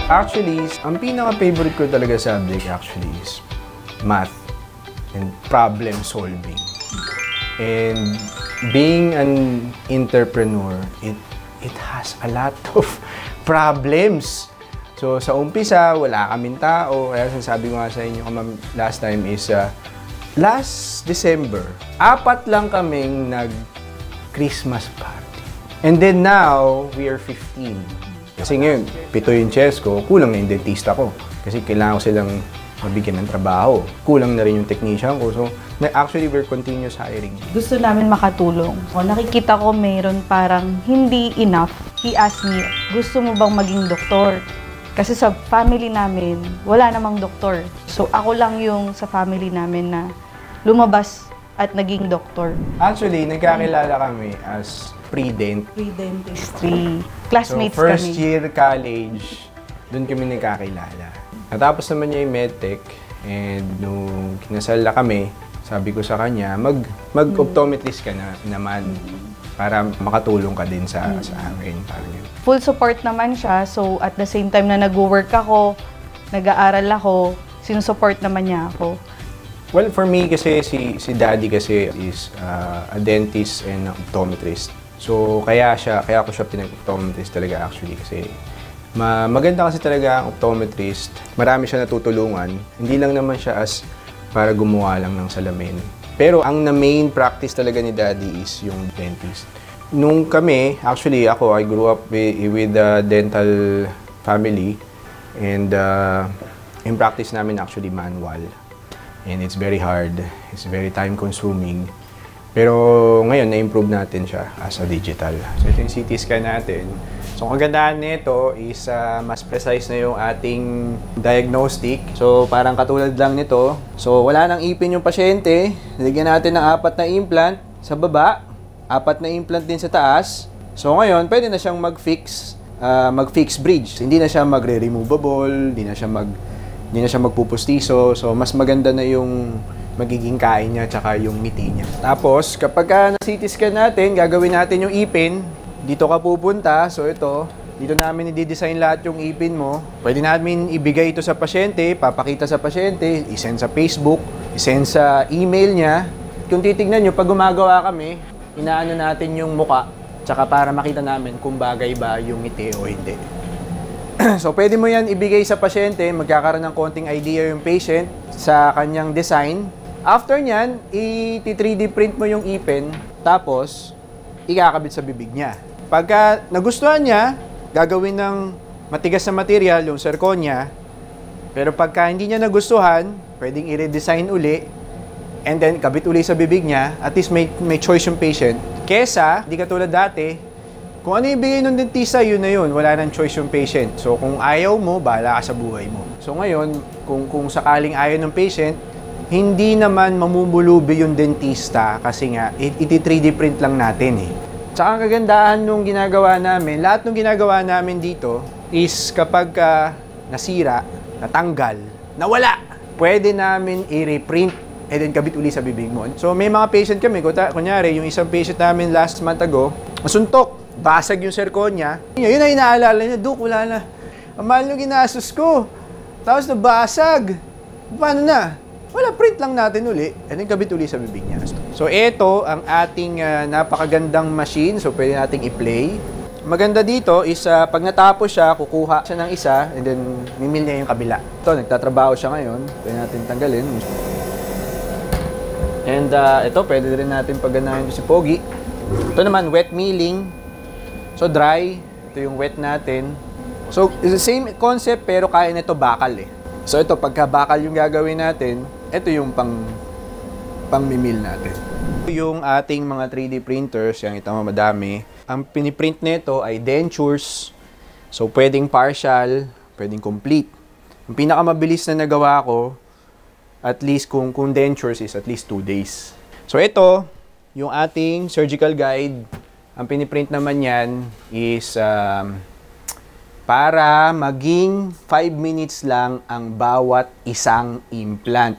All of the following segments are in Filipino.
Actually, ang pinaka-favorite ko talaga subject actually is math and problem solving. And being an entrepreneur, it has a lot of problems. So sa umpisa, wala kaming tao. Kaya sabi ko nga sa inyo last time is last December, 4 lang kaming nag-Christmas party. And then now, we are 15. Kasi ngayon, 7 yung chairs ko, kulang na yung dentista ko. Kasi kailangan ko silang mabigyan ng trabaho. Kulang na rin yung technician ko. So, actually, we're continuous hiring. Gusto namin makatulong. O, nakikita ko mayroon parang hindi enough. He asked me, gusto mo bang maging doktor? Kasi sa family namin, wala namang doktor. So, ako lang yung sa family namin na lumabas at naging doktor. Actually, nagkakilala kami as pre-dent. Pre-dentistry. Classmates so, first kami. year college, doon kami nagkakilala. Natapos naman niya yung medtech, and nung kinasal na kami, sabi ko sa kanya, mag-optometrist ka na naman para makatulong ka din sa akin. Full support naman siya, so at the same time na nag-work ako, nag-aaral ako, sinusupport naman niya ako. Well, for me kasi, si Daddy kasi is a dentist and optometrist. So, kaya ko siya pinag-optometrist talaga actually kasi maganda kasi talaga ang optometrist. Marami siya natutulungan. Hindi lang naman siya as para gumawa lang ng salamin. Pero ang main practice talaga ni Daddy is yung dentist. Nung kami, actually ako, I grew up with a dental family and in practice namin actually manual. And it's very hard. It's very time-consuming. Pero ngayon, na-improve natin siya as a digital. So ito yung CT scan natin. So ang kagandahan nito is mas precise na yung ating diagnostic. So parang katulad lang nito. So wala nang ipin yung pasyente. Lagyan natin ng 4 na implant sa baba. 4 na implant din sa taas. So ngayon, pwede na siyang mag-fix bridge. Hindi na siya magre-removable, hindi na siya magpupustiso. So mas maganda na yung magiging kain niya tsaka yung ngiti niya. Tapos, kapag na-CT scan natin, gagawin natin yung ipin. Dito ka pupunta. So ito, dito namin i-design lahat yung ipin mo. Pwede namin ibigay ito sa pasyente, papakita sa pasyente, isend sa Facebook, isend sa email niya. Kung titignan nyo, pag gumagawa kami, inaano natin yung muka, tsaka para makita namin kung bagay ba yung ngiti o hindi. So, pwede mo yan ibigay sa pasyente, magkakaroon ng konting idea yung patient sa kanyang design. After nyan, i-3D print mo yung ipin, tapos, ikakabit sa bibig niya. Pagka nagustuhan niya, gagawin ng matigas na material, yung zirconia. Pero pagka hindi niya nagustuhan, pwedeng i-redesign uli, and then kabit uli sa bibig niya, at least may choice yung patient. Kesa, di katulad dati, kung ano ibigay ng dentista, yun na yun. Wala nang choice yung patient. So, kung ayaw mo, bahala ka sa buhay mo. So, ngayon, kung sakaling ayaw ng patient, hindi naman mamumulubi yung dentista kasi nga, iti-3D print lang natin eh. Tsaka ang kagandahan nung ginagawa namin, lahat nung ginagawa namin dito is kapag nasira, natanggal, nawala, pwede namin i-reprint and then kabit uli sa bibig mo. So, may mga patient kami, kunyari, yung isang patient namin last month ago, masuntok, basag yung zirconia. Yun na inaalala niya, Duk, wala na. Ang mahal yung ginastos ko. Tapos nabasag. Paano na? Wala, print lang natin uli. And then kabit uli sa bibig niya. So, ito ang ating napakagandang machine. So, pwede nating i-play. Maganda dito is pag natapos siya, kukuha siya ng isa and then mimil niya yung kabila. Ito, nagtatrabaho siya ngayon. Pwede natin tanggalin. And ito, pwede rin natin pagganahin si Pogi. Ito naman, wet milling. So, dry. Ito yung wet natin. So, it's the same concept pero kaya nito bakal eh. So, ito, pagka bakal yung gagawin natin, ito yung pang-mimil natin. Yung ating mga 3D printers, yung ito madami, ang piniprint nito ay dentures. So, pwedeng partial, pwedeng complete. Ang pinakamabilis na nagawa ko, at least kung dentures is at least 2 days. So, ito, yung ating surgical guide. Ang piniprint naman yan is para maging 5 minutes lang ang bawat isang implant.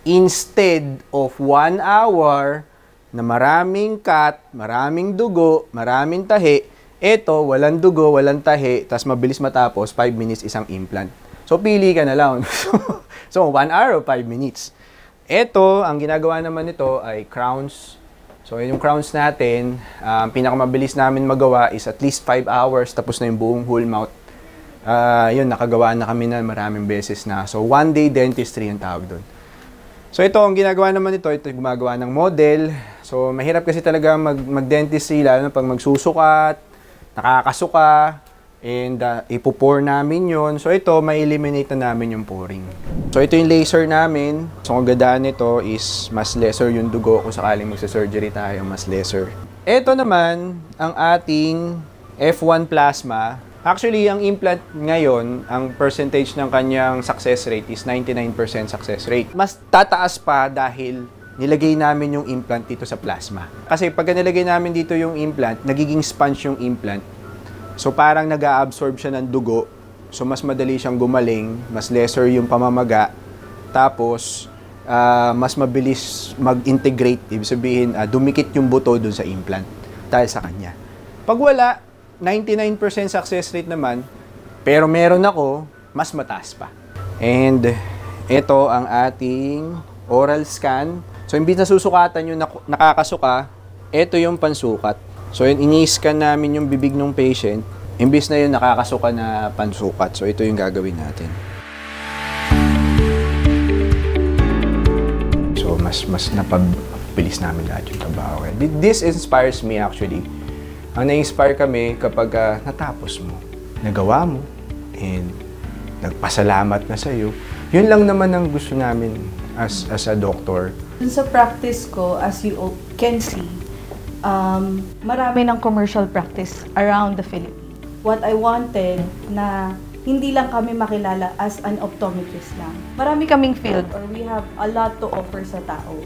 Instead of 1 hour na maraming cut, maraming dugo, maraming tahi, Ito, walang dugo, walang tahi, tas mabilis matapos, 5 minutes isang implant. So, pili ka na lang. So, 1 hour o 5 minutes. Ito, ang ginagawa naman nito ay crowns. So, yung crowns natin, pinakamabilis namin magawa is at least 5 hours, tapos na yung buong whole mouth. Yun, nakagawa na kami na maraming beses na. So, one-day dentistry yung tawag doon. So, ito, ang ginagawa naman ito gumagawa ng model. So, mahirap kasi talaga mag-dentistry, lalo na pag magsusukat, nakakasuka, and ipupore namin yon. So, ito, ma-eliminate na namin yung pouring. So, ito yung laser namin. So, ang gandaan nito is mas lesser yung dugo kung sakaling magsa-surgery tayo, mas lesser. Ito naman, ang ating F1 plasma. Actually, ang implant ngayon, ang percentage ng kanyang success rate is 99% success rate. Mas tataas pa dahil nilagay namin yung implant dito sa plasma. Kasi pag nilagay namin dito yung implant, nagiging sponge yung implant. So parang nag-a-absorb siya ng dugo. So mas madali siyang gumaling, mas lesser yung pamamaga. Tapos, mas mabilis mag-integrate. Ibig sabihin, dumikit yung buto dun sa implant dahil sa kanya. Pag wala, 99% success rate naman, pero meron ako, mas mataas pa. And ito ang ating oral scan. So, imbis na susukatan yung nakakasuka, ito yung pansukat. So, ini-scan namin yung bibig ng patient, imbis na yung nakakasuka na pansukat. So, ito yung gagawin natin. So, mas napabilis namin lahat yung trabaho. This inspires me actually. Ang na-inspire kami kapag natapos mo, nagawa mo, and nagpasalamat na sa'yo. Yun lang naman ang gusto namin as a doctor. Sa practice ko, as you can see, marami ng commercial practice around the Philippines. What I wanted na hindi lang kami makilala as an optometrist lang. Marami kaming field or we have a lot to offer sa tao.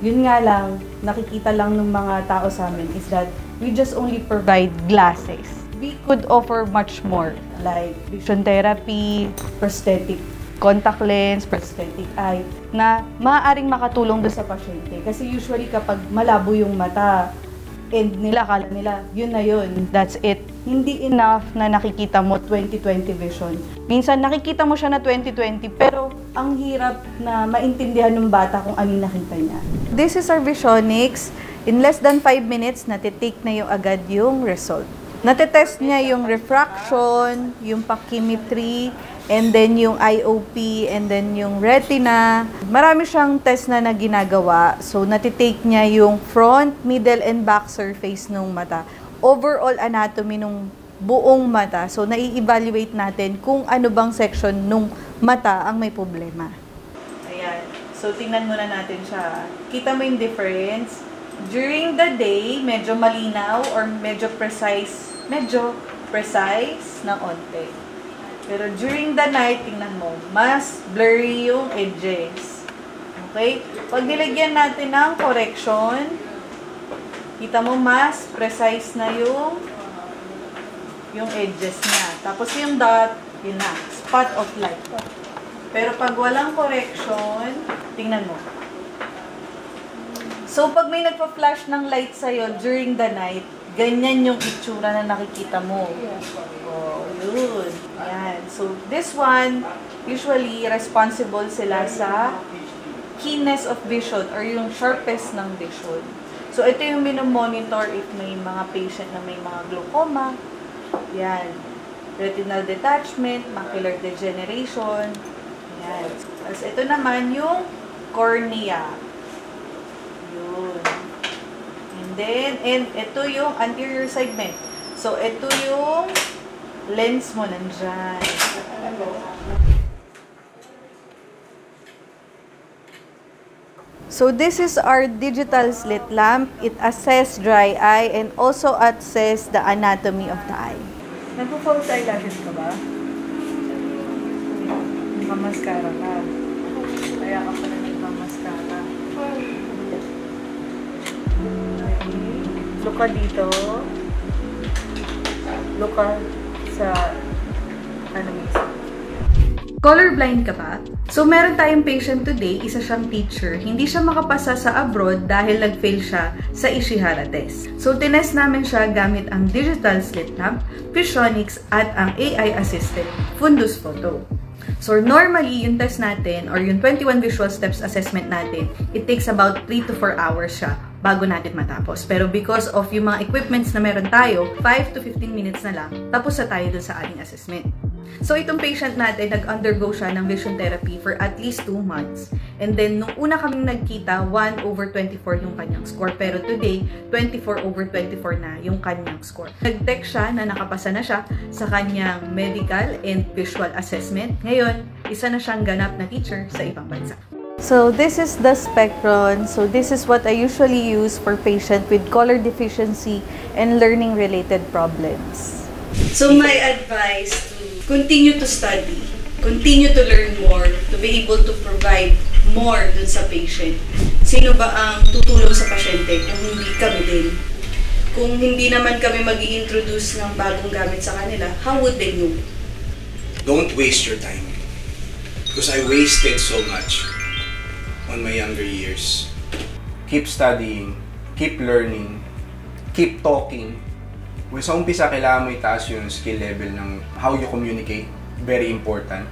Yun nga lang, nakikita lang ng mga tao sa amin is that we just only provide glasses. We could offer much more like vision therapy, prosthetic contact lens, prosthetic eye, na maaaring makatulong doon sa pasyente. Kasi usually kapag malabo yung mata, and akala nila, yun na yun, that's it. Hindi enough na nakikita mo 20/20 vision. Minsan nakikita mo siya na 20/20, pero ang hirap na maintindihan ng bata kung ano yung nakita niya. This is our Visionix. In less than 5 minutes, natitake na yung agad yung result. Natetest niya yung refraction, yung pachymetry, and then yung IOP, and then yung retina. Marami siyang test na ginagawa. So, natitake niya yung front, middle, and back surface ng mata. Overall anatomy ng buong mata. So, nai-evaluate natin kung ano bang section ng mata ang may problema. Ayan. So, tingnan muna natin siya. Kita mo yung difference? During the day, medyo malinaw or medyo precise ng onte. Pero during the night, tingnan mo, mas blurry yung edges. Okay? Pag nilagyan natin ng correction, kita mo mas precise na yung edges niya. Tapos yung dot, yun na, spot of light. Pero pag walang correction, tingnan mo. So, pag may nagpa-flash ng light sa'yo during the night, ganyan yung itsura na nakikita mo. Oh, yun. Ayan. So, this one, usually, responsible sila sa keenness of vision or yung sharpest ng vision. So, ito yung minomonitor if may mga patient na may mga glaucoma. Yan. Retinal detachment, macular degeneration. Yan. Tapos, ito naman yung cornea. Yun. And then, ito yung anterior segment. So, ito yung lens mo nandyan. So, this is our digital slit lamp. It assess dry eye and also assess the anatomy of the eye. Nagpo-false eyelashes ka ba? Nagpa-mascara ka. Kaya ka pala nagpa-mascara. Look ka dito. Look ka sa ano mismo. Colorblind ka ba? So, meron tayong patient today, isa siyang teacher. Hindi siya makapasa sa abroad dahil nag-fail siya sa Ishihara test. So, tinest namin siya gamit ang digital slit lamp, Visionics, at ang AI-assisted Fundus Photo. So, normally, yung test natin or yung 21 visual steps assessment natin, it takes about 3 to 4 hours siya bago natin matapos. Pero because of yung mga equipments na meron tayo, 5 to 15 minutes na lang, tapos na tayo dun sa ating assessment. So, itong patient natin, nag-undergo siya ng vision therapy for at least 2 months. And then, nung una kaming nagkita, 1/24 yung kanyang score. Pero today, 24/24 na yung kanyang score. Nag-text siya na nakapasa na siya sa kanyang medical and visual assessment. Ngayon, isa na siyang ganap na teacher sa ibang bansa. So, this is the Spectron. So, this is what I usually use for patient with color deficiency and learning-related problems. So, my advice to continue to study, continue to learn more, to be able to provide more dun sa patient. Sino ba ang tutulong sa pasyente kung hindi kami din? Kung hindi naman kami mag-i-introduce ng bagong gamit sa kanila, how would they know? Don't waste your time. Because I wasted so much on my younger years. Keep studying, keep learning, keep talking. Sa umpisa, kailangan mo itaas yung skill level ng how you communicate. Very important.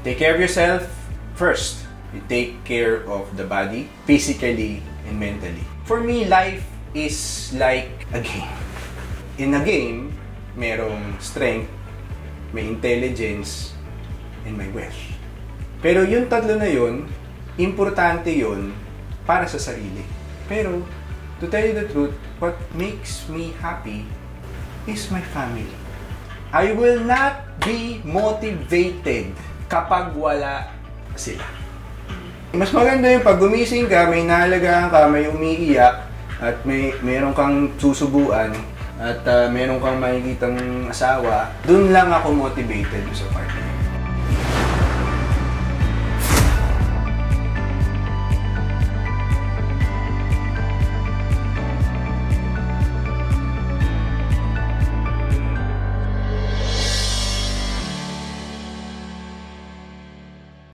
Take care of yourself first. You take care of the body, physically and mentally. For me, life is like a game. In a game, merong strength, may intelligence, and may wealth. Pero yung tatlo na yun, importante yun para sa sarili. Pero, to tell you the truth, what makes me happy is my family. I will not be motivated kapag wala sila. Mas maganda yung pag gumising ka, may naalagaan ka, may umiiyak, at meron kang susubuan, at meron kang makikitang asawa, dun lang ako motivated sa partner.